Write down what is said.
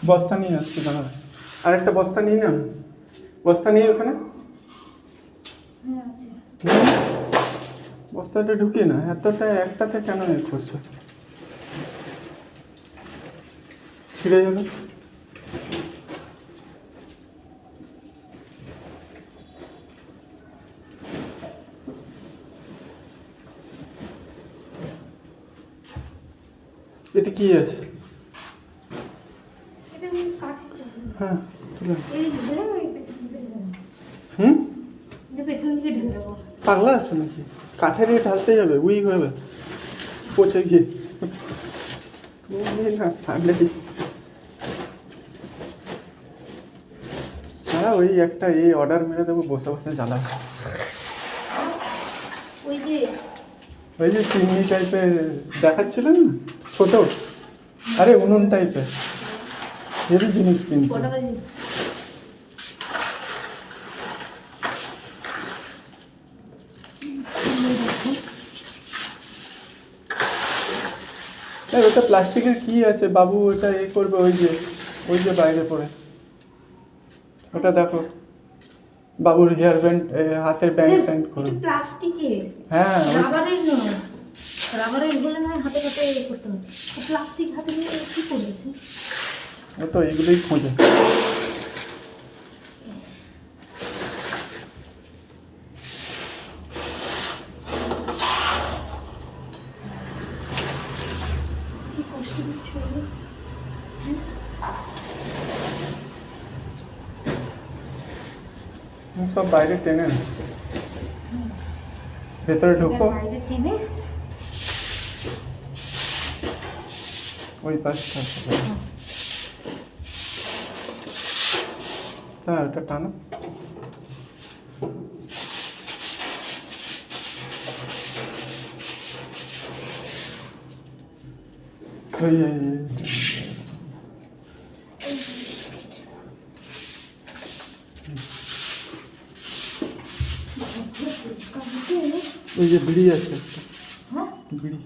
বস্তা নিয়ে আসছি দাঁড়া, আরেকটা বস্তা নিয়ে না, বস্তা নিয়ে ওখানে বস্তাটা ঢুকিয়ে না, এতটা একটাতে কেন এ করছো, ছিঁড়ে যাবে। এতে কি আছে? হ্যাঁ পাগলা আছে নাকি? কাঠের ঢালতে যাবে, উইক হবে, পচে গিয়ে। তুমি না থাকলে হ্যাঁ, ওই একটা এই অর্ডার মেরে দেবো, বসে বসে জ্বালা। ওই যে চিমনি টাইপের দেখাচ্ছিলেন না, ছোট, আরে উনুন টাইপের, হেভি জিনিস কিন্তু। ওটা প্লাস্টিকের কি আছে বাবু, ওটা এ করবে, ওই যে বাইরে পড়ে ওটা দেখো, বাবুর হেয়ার ব্যান্ড, হাতের ব্যান্ড ট্যান্ড করে প্লাস্টিকের। হ্যাঁ রাবারের নয়, রাবারের বলে নয়, হাতে হাতে করতে হবে, প্লাস্টিক হাতে নিয়ে কি করেছে? ও তো এগুলোই খোঁজে। কি কষ্ট হচ্ছে বলো? সব বাইরে টেনে না, ভেতরে ঢুকো, বাইরে টেনে ওই পাশটা। হ্যাঁ ওটা টানো, ওই যে বিড়ি আছে একটা, বিড়ি